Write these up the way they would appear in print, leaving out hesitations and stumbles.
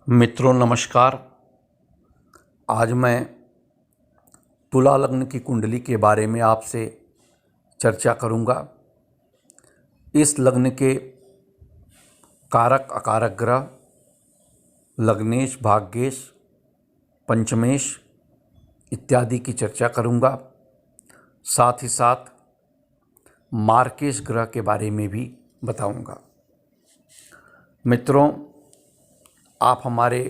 मित्रों नमस्कार। आज मैं तुला लग्न की कुंडली के बारे में आपसे चर्चा करूंगा। इस लग्न के कारक अकारक ग्रह लग्नेश, भाग्येश, पंचमेश इत्यादि की चर्चा करूंगा। साथ ही साथ मार्केश ग्रह के बारे में भी बताऊंगा। मित्रों, आप हमारे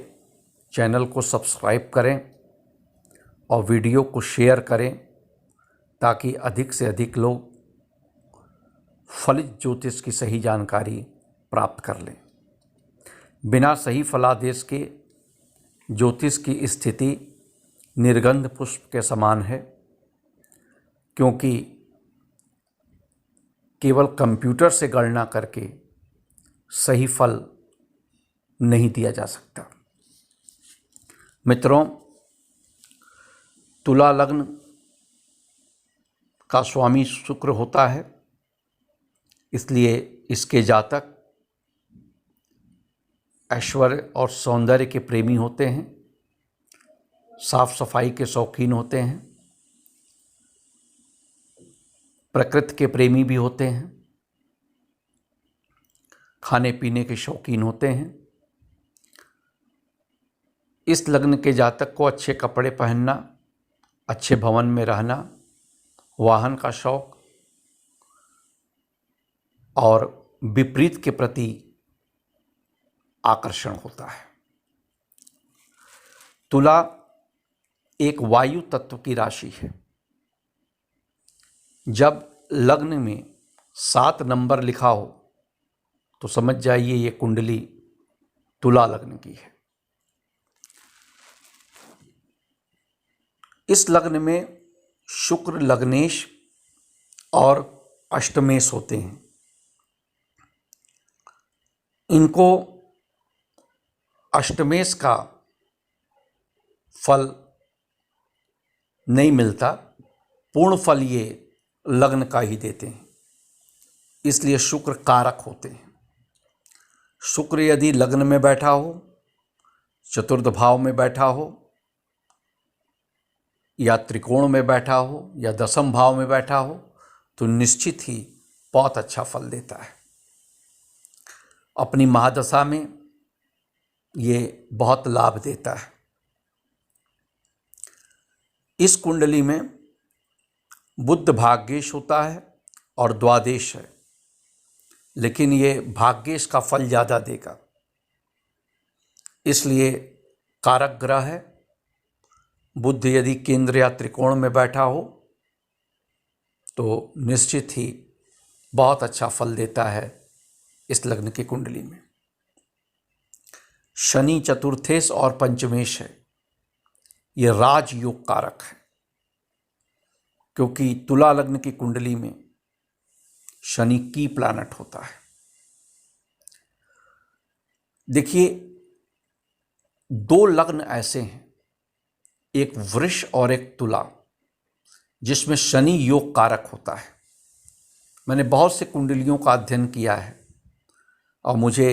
चैनल को सब्सक्राइब करें और वीडियो को शेयर करें ताकि अधिक से अधिक लोग फलित ज्योतिष की सही जानकारी प्राप्त कर लें। बिना सही फलादेश के ज्योतिष की स्थिति निर्गंध पुष्प के समान है, क्योंकि केवल कंप्यूटर से गणना करके सही फल नहीं दिया जा सकता। मित्रों, तुला लग्न का स्वामी शुक्र होता है, इसलिए इसके जातक ऐश्वर्य और सौंदर्य के प्रेमी होते हैं, साफ सफाई के शौकीन होते हैं, प्रकृति के प्रेमी भी होते हैं, खाने पीने के शौकीन होते हैं। इस लग्न के जातक को अच्छे कपड़े पहनना, अच्छे भवन में रहना, वाहन का शौक और विपरीत के प्रति आकर्षण होता है। तुला एक वायु तत्व की राशि है। जब लग्न में 7 नंबर लिखा हो तो समझ जाइए ये कुंडली तुला लग्न की है। इस लग्न में शुक्र लग्नेश और अष्टमेश होते हैं। इनको अष्टमेश का फल नहीं मिलता, पूर्ण फल ये लग्न का ही देते हैं, इसलिए शुक्र कारक होते हैं। शुक्र यदि लग्न में बैठा हो, चतुर्थ भाव में बैठा हो, या त्रिकोण में बैठा हो, या दशम भाव में बैठा हो, तो निश्चित ही बहुत अच्छा फल देता है। अपनी महादशा में ये बहुत लाभ देता है। इस कुंडली में बुध भाग्येश होता है और द्वादश है, लेकिन ये भाग्येश का फल ज़्यादा देगा, इसलिए कारक ग्रह है। बुध यदि केंद्र या त्रिकोण में बैठा हो तो निश्चित ही बहुत अच्छा फल देता है इस लग्न की कुंडली में। शनि चतुर्थेश और पंचमेश है, ये राजयोग कारक है, क्योंकि तुला लग्न की कुंडली में शनि की प्लैनेट होता है। देखिए, 2 लग्न ऐसे हैं, एक वृष और एक तुला, जिसमें शनि योग कारक होता है। मैंने बहुत से कुंडलियों का अध्ययन किया है और मुझे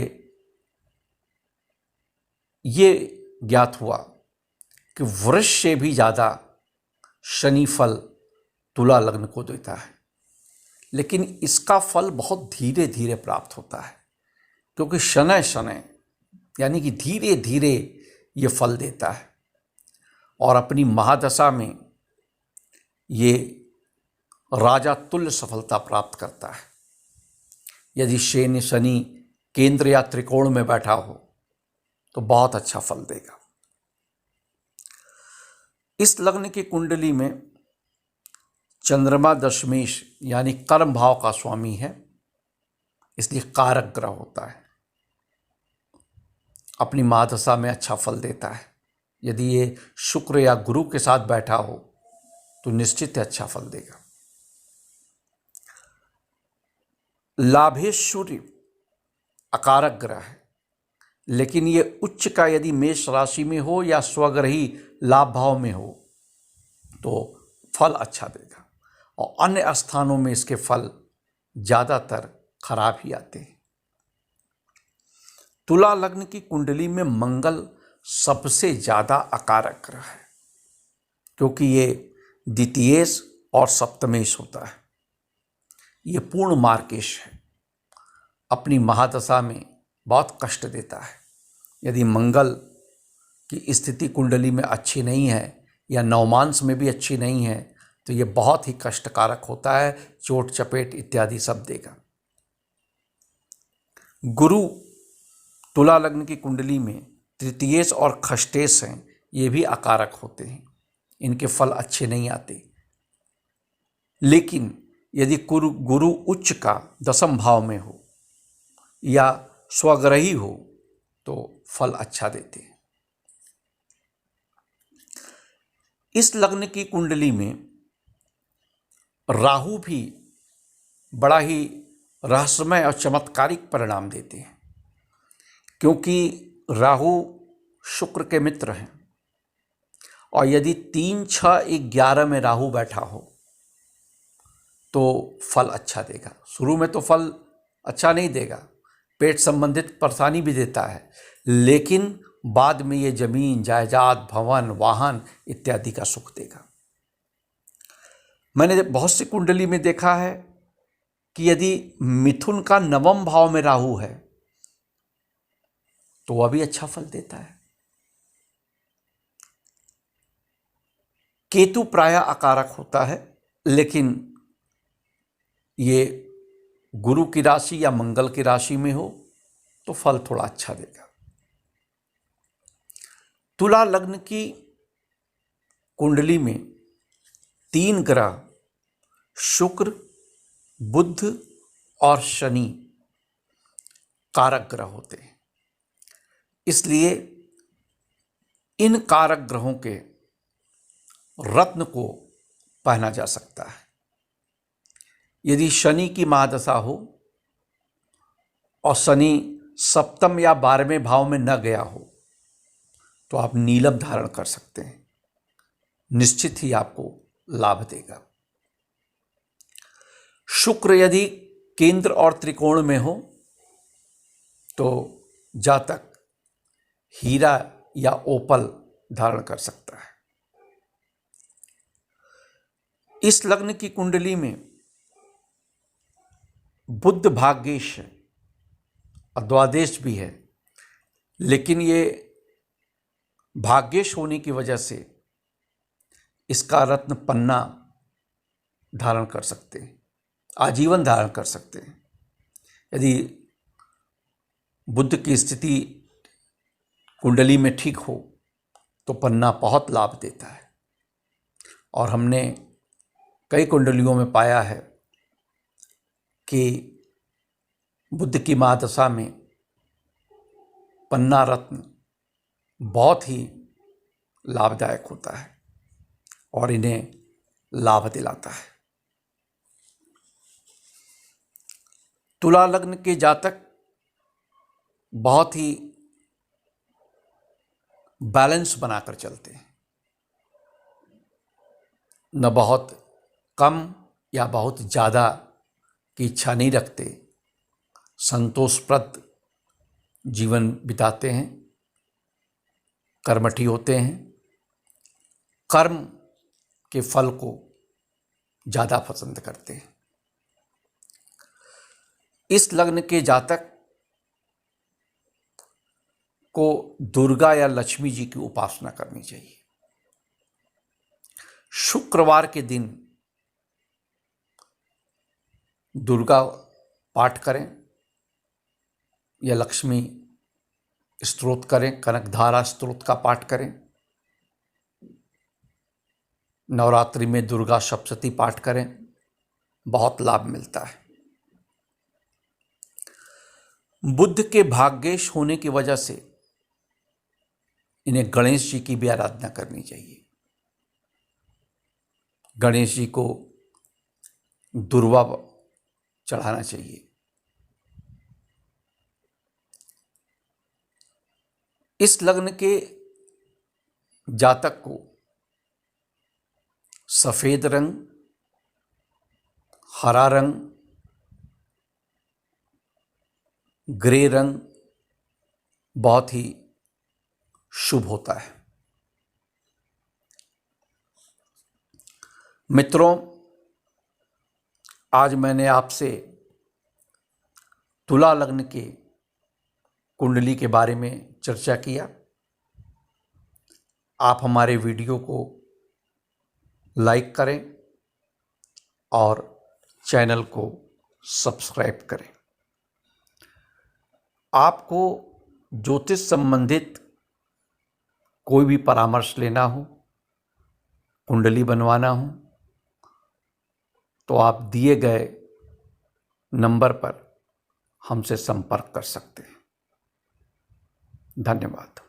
ये ज्ञात हुआ कि वृष से भी ज़्यादा शनि फल तुला लग्न को देता है, लेकिन इसका फल बहुत धीरे धीरे प्राप्त होता है, क्योंकि शनय शनय यानी कि धीरे धीरे ये फल देता है और अपनी महादशा में ये राजा तुल्य सफलता प्राप्त करता है। यदि शनि केंद्र या त्रिकोण में बैठा हो तो बहुत अच्छा फल देगा। इस लग्न की कुंडली में चंद्रमा दशमेश यानी कर्म भाव का स्वामी है, इसलिए कारक ग्रह होता है। अपनी महादशा में अच्छा फल देता है। यदि ये शुक्र या गुरु के साथ बैठा हो तो निश्चित अच्छा फल देगा। लाभेश्वरी अकारक ग्रह है, लेकिन ये उच्च का यदि मेष राशि में हो या स्वग्रही लाभ भाव में हो तो फल अच्छा देगा, और अन्य स्थानों में इसके फल ज़्यादातर खराब ही आते हैं। तुला लग्न की कुंडली में मंगल सबसे ज्यादा अकारक ग्रह है, क्योंकि ये द्वितीयेश और सप्तमेश होता है। ये पूर्ण मार्केश है, अपनी महादशा में बहुत कष्ट देता है। यदि मंगल की स्थिति कुंडली में अच्छी नहीं है या नवमांश में भी अच्छी नहीं है तो ये बहुत ही कष्टकारक होता है, चोट चपेट इत्यादि सब देगा। गुरु तुला लग्न की कुंडली में तृतीयेश और खष्टेश हैं, ये भी अकारक होते हैं, इनके फल अच्छे नहीं आते। लेकिन यदि गुरु उच्च का दशम भाव में हो या स्वग्रही हो तो फल अच्छा देते हैं। इस लग्न की कुंडली में राहु भी बड़ा ही रहस्यमय और चमत्कारिक परिणाम देते हैं, क्योंकि राहु शुक्र के मित्र हैं और यदि 3, 6, 11 में राहु बैठा हो तो फल अच्छा देगा। शुरू में तो फल अच्छा नहीं देगा, पेट संबंधित परेशानी भी देता है, लेकिन बाद में ये जमीन जायदाद भवन वाहन इत्यादि का सुख देगा। मैंने बहुत सी कुंडली में देखा है कि यदि मिथुन का 9वें भाव में राहु है तो वह भी अच्छा फल देता है। केतु प्रायः अकारक होता है, लेकिन ये गुरु की राशि या मंगल की राशि में हो तो फल थोड़ा अच्छा देगा। तुला लग्न की कुंडली में 3 ग्रह शुक्र, बुध और शनि कारक ग्रह होते हैं, इसलिए इन कारक ग्रहों के रत्न को पहना जा सकता है। यदि शनि की महादशा हो और शनि 7वें या 12वें भाव में न गया हो तो आप नीलम धारण कर सकते हैं, निश्चित ही आपको लाभ देगा। शुक्र यदि केंद्र और त्रिकोण में हो तो जातक हीरा या ओपल धारण कर सकता है। इस लग्न की कुंडली में बुध भाग्येश है और द्वादश भी है, लेकिन ये भाग्येश होने की वजह से इसका रत्न पन्ना धारण कर सकते हैं, आजीवन धारण कर सकते हैं। यदि बुध की स्थिति कुंडली में ठीक हो तो पन्ना बहुत लाभ देता है, और हमने कई कुंडलियों में पाया है कि बुध की महादशा में पन्ना रत्न बहुत ही लाभदायक होता है और इन्हें लाभ दिलाता है। तुला लग्न के जातक बहुत ही बैलेंस बनाकर चलते हैं, न बहुत कम या बहुत ज़्यादा की इच्छा नहीं रखते, संतोषप्रद जीवन बिताते हैं, कर्मठी होते हैं, कर्म के फल को ज़्यादा पसंद करते हैं। इस लग्न के जातक को दुर्गा या लक्ष्मी जी की उपासना करनी चाहिए। शुक्रवार के दिन दुर्गा पाठ करें या लक्ष्मी स्तोत्र करें, कनकधारा स्तोत्र का पाठ करें। नवरात्रि में दुर्गा सप्तशती पाठ करें, बहुत लाभ मिलता है। बुध के भाग्येश होने की वजह से इन्हें गणेश जी की भी आराधना करनी चाहिए। गणेश जी को दुर्वा चढ़ाना चाहिए। इस लग्न के जातक को सफेद रंग, हरा रंग, ग्रे रंग बहुत ही शुभ होता है। मित्रों, आज मैंने आपसे तुला लग्न की कुंडली के बारे में चर्चा किया। आप हमारे वीडियो को लाइक करें और चैनल को सब्सक्राइब करें। आपको ज्योतिष संबंधित कोई भी परामर्श लेना हो, कुंडली बनवाना हो, तो आप दिए गए नंबर पर हमसे संपर्क कर सकते हैं। धन्यवाद।